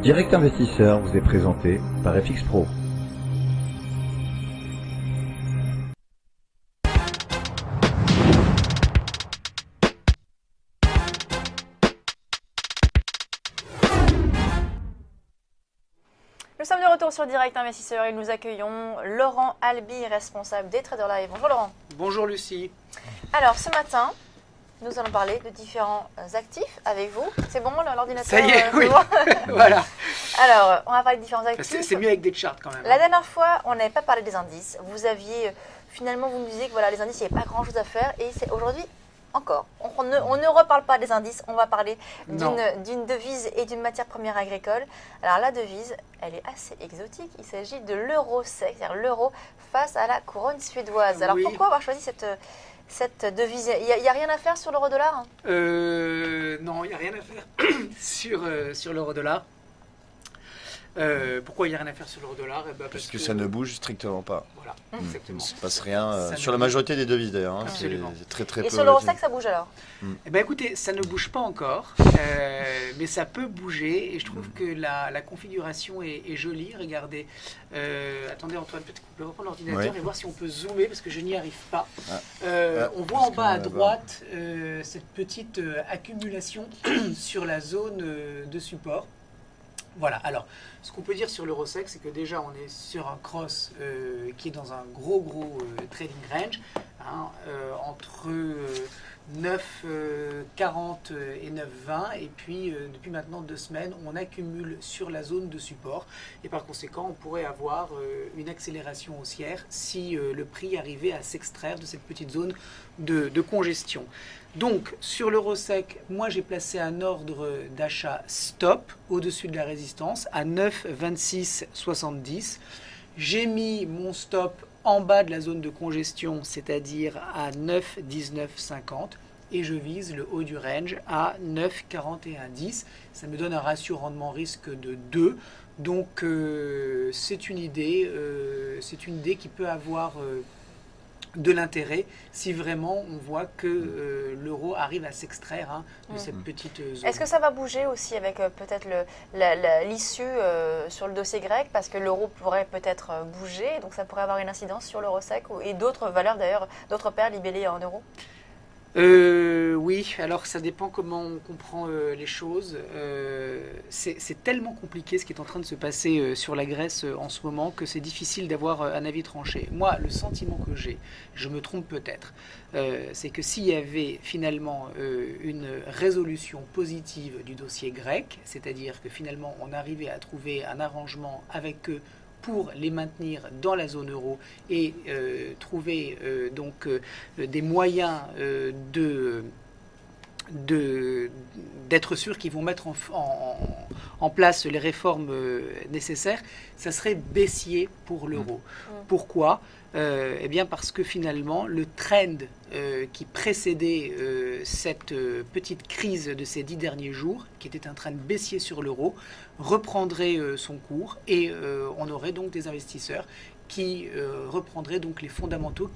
Direct Investisseur vous est présenté par FX Pro. Nous sommes de retour sur Direct Investisseur et nous accueillons Laurent Albi, responsable des Traders Live. Bonjour Laurent. Bonjour Lucie. Alors ce matin, nous allons parler de différents actifs avec vous. C'est bon l'ordinateur? Ça y est, oui. Bon Voilà. Alors, on va parler de différents actifs. C'est mieux avec des charts quand même. La dernière fois, on n'avait pas parlé des indices. Vous aviez, finalement, vous nous disiez que voilà, les indices, il n'y avait pas grand-chose à faire. Et c'est aujourd'hui, encore, on ne reparle pas des indices. On va parler d'une devise et d'une matière première agricole. Alors, la devise, elle est assez exotique. Il s'agit de l'euro sec, c'est-à-dire l'euro face à la couronne suédoise. Alors, pourquoi avoir choisi cette devise? Il n'y a rien à faire sur l'euro-dollar? Non, il n'y a rien à faire sur l'euro-dollar. Pourquoi il n'y a rien à faire sur l'euro-dollar? Parce que ça ne bouge strictement pas. Voilà, exactement. Il ne se passe rien sur la majorité des devises d'ailleurs. C'est très très peu. Et sur l'euro sec, ça bouge alors? Eh ben, écoutez, ça ne bouge pas encore, mais ça peut bouger et je trouve que la configuration est jolie. Regardez, attendez Antoine, peut-être qu'on peut reprendre l'ordinateur et voir si on peut zoomer parce que je n'y arrive pas. On voit en bas à droite cette petite accumulation sur la zone de support. Voilà, alors ce qu'on peut dire sur l'euro-sec, c'est que déjà on est sur un cross qui est dans un gros trading range, entre 9,40 et 9,20, et puis depuis maintenant 2 semaines, on accumule sur la zone de support, et par conséquent on pourrait avoir une accélération haussière si le prix arrivait à s'extraire de cette petite zone de congestion. Donc, sur l'euro sec, moi j'ai placé un ordre d'achat stop au-dessus de la résistance à 9,2670. J'ai mis mon stop en bas de la zone de congestion, c'est-à-dire à 9,1950. Et je vise le haut du range à 9,4110. Ça me donne un ratio rendement-risque de 2. Donc, c'est une idée qui peut avoir de l'intérêt si vraiment on voit que l'euro arrive à s'extraire de cette petite zone. Est-ce que ça va bouger aussi avec peut-être l'issue sur le dossier grec, parce que l'euro pourrait peut-être bouger, donc ça pourrait avoir une incidence sur l'euro sec et d'autres valeurs d'ailleurs, d'autres paires libellées en euros? Oui, alors ça dépend comment on comprend les choses. C'est tellement compliqué ce qui est en train de se passer sur la Grèce en ce moment que c'est difficile d'avoir un avis tranché. Moi, le sentiment que j'ai, je me trompe peut-être, c'est que s'il y avait finalement une résolution positive du dossier grec, c'est-à-dire que finalement on arrivait à trouver un arrangement avec eux pour les maintenir dans la zone euro et trouver donc des moyens d'être sûr qu'ils vont mettre en place les réformes nécessaires, ça serait baissier pour l'euro. Pourquoi ? Eh bien parce que finalement le trend qui précédait cette petite crise de ces 10 derniers jours, qui était un trend baissier sur l'euro, reprendrait son cours et on aurait donc des investisseurs qui reprendraient donc les fondamentaux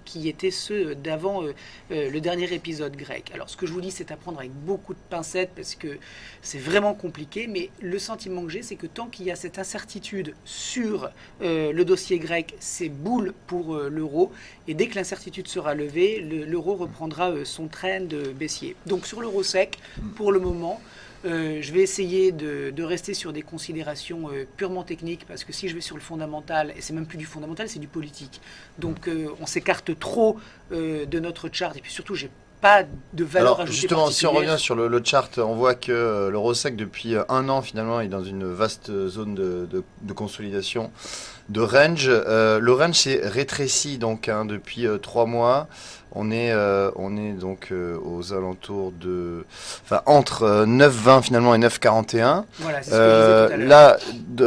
qui étaient ceux d'avant le dernier épisode grec. Alors ce que je vous dis, c'est à prendre avec beaucoup de pincettes parce que c'est vraiment compliqué, mais le sentiment que j'ai, c'est que tant qu'il y a cette incertitude sur le dossier grec, c'est boule pour l'euro, et dès que l'incertitude sera levée, l'euro reprendra son trend baissier. Donc sur l'euro sec, pour le moment, je vais essayer de rester sur des considérations purement techniques, parce que si je vais sur le fondamental, et c'est même plus du fondamental, c'est du politique. Donc on s'écarte trop de notre chart, et puis surtout j'ai pas de valeur ajoutée. Justement, si on revient sur le chart, on voit que l'euro sec depuis 1 an finalement est dans une vaste zone de consolidation, de range. Le range s'est rétréci donc depuis 3 mois. On est donc aux alentours entre 9,20 finalement et 9,41. Voilà, c'est ce que je disais tout à l'heure. Là,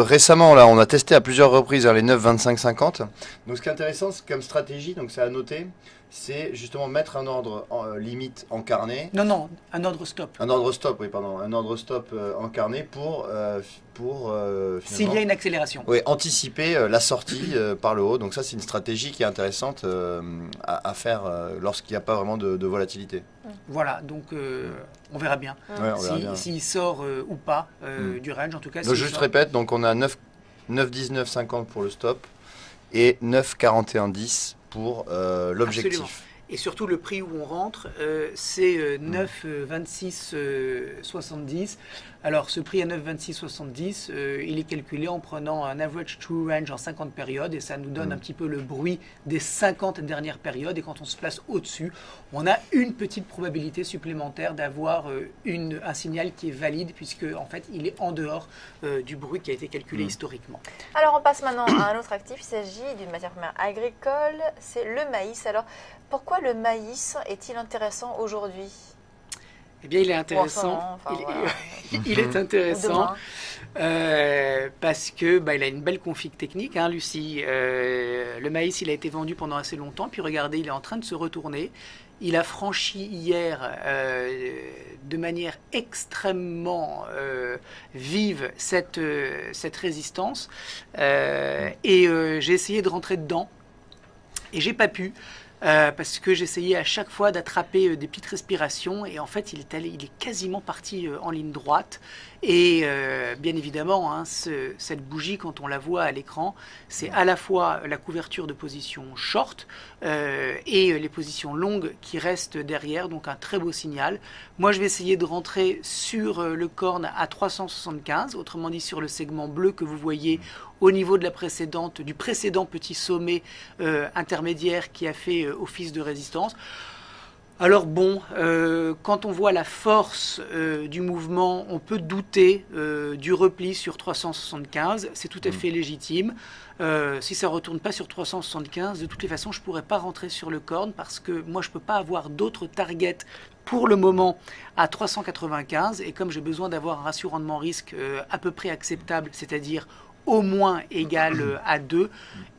récemment, on a testé à plusieurs reprises les 9,25,50. Donc, ce qui est intéressant, c'est comme stratégie, donc c'est à noter, c'est justement mettre un ordre limite en carnet. Non, un ordre stop. Un ordre stop, oui, pardon. Un ordre stop en carnet pour S'il y a une accélération. Oui, anticiper la sortie par le haut. Donc ça, c'est une stratégie qui est intéressante à faire lorsqu'il n'y a pas vraiment de volatilité. Voilà, donc on verra bien Ouais, on verra bien. s'il sort ou pas du range. En tout cas, Donc s'il je sort- répète, donc on a 9,19,50 pour le stop et 9,41,10 pour l'objectif. Absolument. Et surtout, le prix où on rentre, c'est 9,26,70. Alors, ce prix à 9,26,70, il est calculé en prenant un average true range en 50 périodes. Et ça nous donne un petit peu le bruit des 50 dernières périodes. Et quand on se place au-dessus, on a une petite probabilité supplémentaire d'avoir un signal qui est valide, puisque en fait, il est en dehors du bruit qui a été calculé historiquement. Alors on passe maintenant à un autre actif, il s'agit d'une matière première agricole, c'est le maïs. Alors pourquoi le maïs est-il intéressant aujourd'hui? Eh bien, il est Ou en ce intéressant. moment, enfin, voilà. Il est Ou intéressant demain. parce que il a une belle config technique, hein, Lucie. Le maïs, il a été vendu pendant assez longtemps, puis regardez, il est en train de se retourner. Il a franchi hier de manière extrêmement vive cette résistance et j'ai essayé de rentrer dedans et j'ai pas pu. Parce que j'essayais à chaque fois d'attraper des petites respirations et en fait il est quasiment parti en ligne droite et bien évidemment hein, cette bougie quand on la voit à l'écran c'est à la fois la couverture de position short et les positions longues qui restent derrière, donc un très beau signal. Moi je vais essayer de rentrer sur le corne à 375, autrement dit sur le segment bleu que vous voyez au niveau de du précédent petit sommet intermédiaire qui a fait office de résistance. Alors bon, quand on voit la force du mouvement, on peut douter du repli sur 375, c'est tout à fait légitime. Si ça ne retourne pas sur 375, de toutes les façons, je ne pourrais pas rentrer sur le corne parce que moi, je ne peux pas avoir d'autres targets pour le moment à 395. Et comme j'ai besoin d'avoir un ratio rendement-risque à peu près acceptable, c'est-à-dire au moins égal à 2,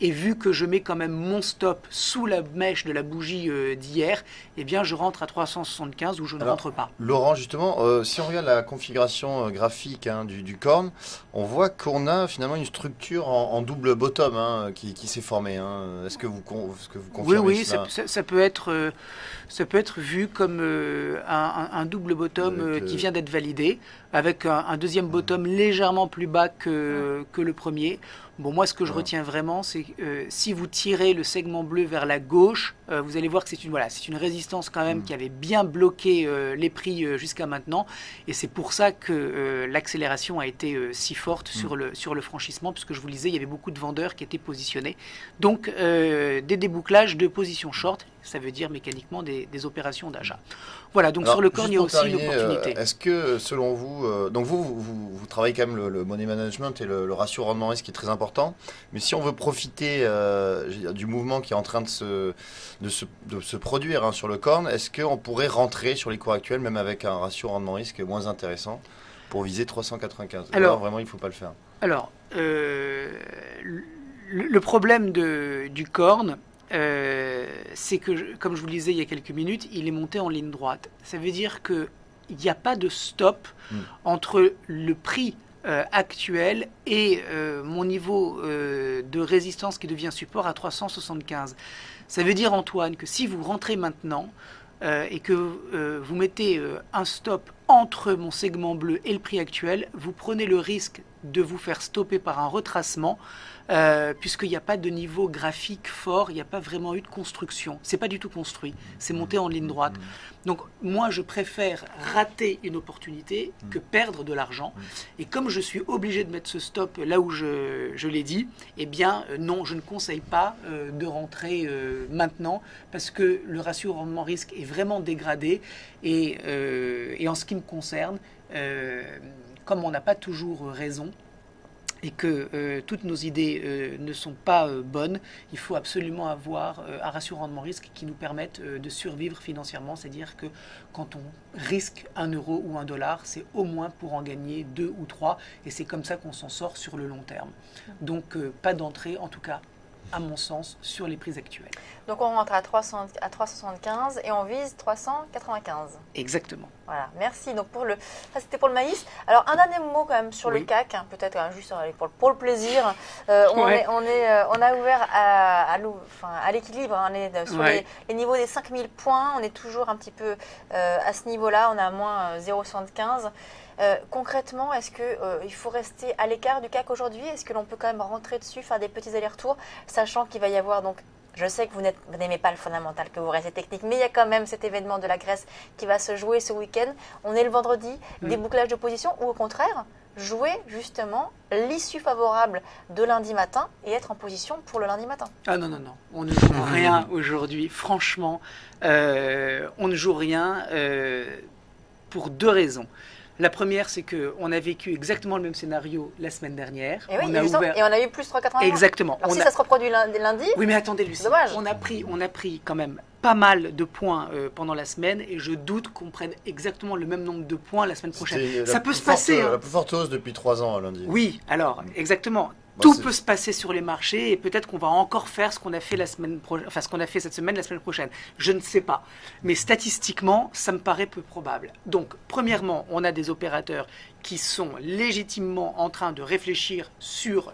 et vu que je mets quand même mon stop sous la mèche de la bougie d'hier, eh bien je rentre à 375 ou je ne rentre pas. Laurent, justement, si on regarde la configuration graphique hein, du corne, on voit qu'on a finalement une structure en double bottom hein, qui s'est formée. Hein. Est-ce que vous confirmez Oui, cela? ça peut être vu comme un double bottom qui vient d'être validé, avec un deuxième bottom légèrement plus bas que le premier. Bon, moi, ce que je retiens vraiment, c'est que si vous tirez le segment bleu vers la gauche, vous allez voir que c'est une résistance quand même qui avait bien bloqué les prix jusqu'à maintenant. Et c'est pour ça que l'accélération a été si forte sur le franchissement, puisque je vous le disais, il y avait beaucoup de vendeurs qui étaient positionnés. Donc, des débouclages de positions short, ça veut dire mécaniquement des opérations d'achat. Voilà, donc Alors, sur le corne, il y a aussi terminer, l'opportunité. Est-ce que, selon vous, donc vous travaillez quand même le money management et le ratio rendement-risque qui est très important, mais si on veut profiter du mouvement qui est en train de se produire hein, sur le corne, est-ce qu'on pourrait rentrer sur les cours actuels, même avec un ratio rendement-risque moins intéressant, pour viser 395? Alors, vraiment, il ne faut pas le faire. Alors, le problème du corne, c'est que, comme je vous le disais il y a quelques minutes, il est monté en ligne droite. Ça veut dire qu'il n'y a pas de stop entre le prix actuel et mon niveau de résistance qui devient support à 375. Ça veut dire, Antoine, que si vous rentrez maintenant et que vous mettez un stop entre mon segment bleu et le prix actuel, vous prenez le risque de vous faire stopper par un retracement puisqu'il n'y a pas de niveau graphique fort, il n'y a pas vraiment eu de construction. C'est pas du tout construit, c'est monté en ligne droite. Donc moi, je préfère rater une opportunité que perdre de l'argent. Et comme je suis obligé de mettre ce stop là où je l'ai dit, eh bien non, je ne conseille pas de rentrer maintenant parce que le ratio rendement-risque est vraiment dégradé. Et en ce qui me concerne, comme on n'a pas toujours raison, et que toutes nos idées ne sont pas bonnes, il faut absolument avoir un ratio rendement-risque qui nous permette de survivre financièrement. C'est-à-dire que quand on risque 1 euro ou 1 dollar, c'est au moins pour en gagner 2 ou 3. Et c'est comme ça qu'on s'en sort sur le long terme. Donc pas d'entrée, en tout cas à mon sens, sur les prix actuels. Donc on rentre à 375 et on vise 395. Exactement. Voilà, merci. Donc ça c'était pour le maïs. Alors un dernier mot quand même sur le Oui. CAC, hein, peut-être juste pour le plaisir. On a ouvert à l'équilibre, hein, on est sur Ouais. les niveaux des 5000 points, on est toujours un petit peu à ce niveau-là, on est à moins 0,75. Concrètement, est-ce qu'il faut rester à l'écart du CAC aujourd'hui? Est-ce que l'on peut quand même rentrer dessus, faire des petits allers-retours, sachant qu'il va y avoir donc... Je sais que vous n'aimez pas le fondamental, que vous restez technique, mais il y a quand même cet événement de la Grèce qui va se jouer ce week-end. On est le vendredi, des bouclages de position, ou au contraire, jouer justement l'issue favorable de lundi matin et être en position pour le lundi matin. Ah non, non, non, on ne joue rien aujourd'hui. Franchement, on ne joue rien pour 2 raisons. La première, c'est qu'on a vécu exactement le même scénario la semaine dernière. Et oui, on a ouvert... et on a eu plus 3,80. Exactement. Alors si On a- ça se reproduit lundi, Oui, mais attendez, Lucie, Dommage. on a pris quand même pas mal de points pendant la semaine et je doute qu'on prenne exactement le même nombre de points la semaine prochaine. C'était Ça la peut plus se passer. forte- hein. La plus forte hausse depuis 3 ans, lundi. Oui, alors, exactement. Bah, Tout c'est- peut se passer sur les marchés et peut-être qu'on va encore faire ce qu'on a fait ce qu'on a fait cette semaine, la semaine prochaine. Je ne sais pas. Mais statistiquement, ça me paraît peu probable. Donc, premièrement, on a des opérateurs qui sont légitimement en train de réfléchir sur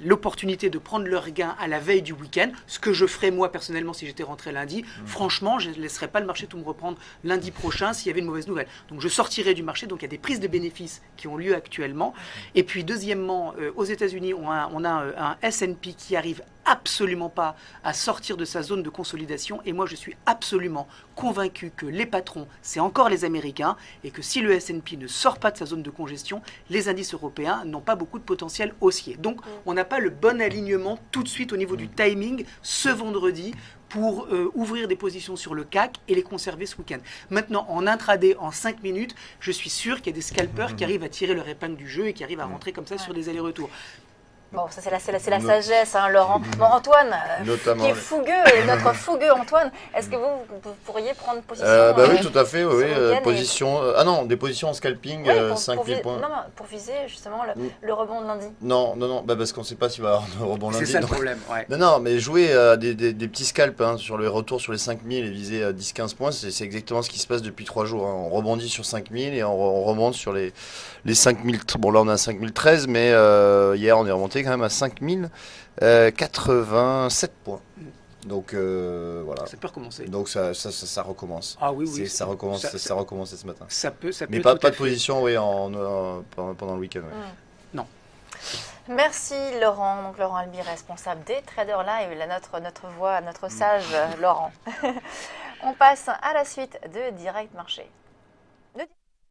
l'opportunité de prendre leur gain à la veille du week-end, ce que je ferais moi personnellement si j'étais rentré lundi. Franchement, je ne laisserais pas le marché tout me reprendre lundi prochain s'il y avait une mauvaise nouvelle. Donc je sortirais du marché, donc il y a des prises de bénéfices qui ont lieu actuellement. Et puis deuxièmement, aux États-Unis, on a un S&P qui arrive absolument pas à sortir de sa zone de consolidation et moi je suis absolument convaincu que les patrons c'est encore les Américains et que si le S&P ne sort pas de sa zone de congestion, les indices européens n'ont pas beaucoup de potentiel haussier. Donc on n'a pas le bon alignement tout de suite au niveau du timing ce vendredi pour ouvrir des positions sur le CAC et les conserver ce week-end. Maintenant, en intraday, en 5 minutes, je suis sûr qu'il y a des scalpers qui arrivent à tirer leur épingle du jeu et qui arrivent à rentrer comme ça sur des allers-retours. bon, ça c'est la sagesse, hein, Laurent. Bon, Antoine, Notamment qui est les- fougueux, notre fougueux Antoine, est-ce que vous pourriez prendre position Oui, tout à fait. Oui, ce week-end position. Des positions en scalping, Ouais, pour 5000 points. Non, pour viser justement le rebond de lundi. Non, parce qu'on ne sait pas s'il va y avoir de rebond C'est lundi. ça le donc- problème. Ouais. Non, mais jouer des petits scalps sur le retour sur les 5000 et viser à 10-15 points, c'est exactement ce qui se passe depuis 3 jours. hein. On rebondit sur 5000 et on remonte sur les 5000. Bon, là on est à 5013, mais hier on est remonté quand même à 5087 points. Donc voilà. Ça peut recommencer. Donc ça recommence. Ah oui, oui. Ça recommence, ça- ça recommence ce matin. Ça peut Mais tout pas à de fait. position pendant le week-end. ouais. Merci Laurent, donc Laurent Albi, responsable des Traders Live, notre voix, notre sage Laurent. On passe à la suite de Direct Marché.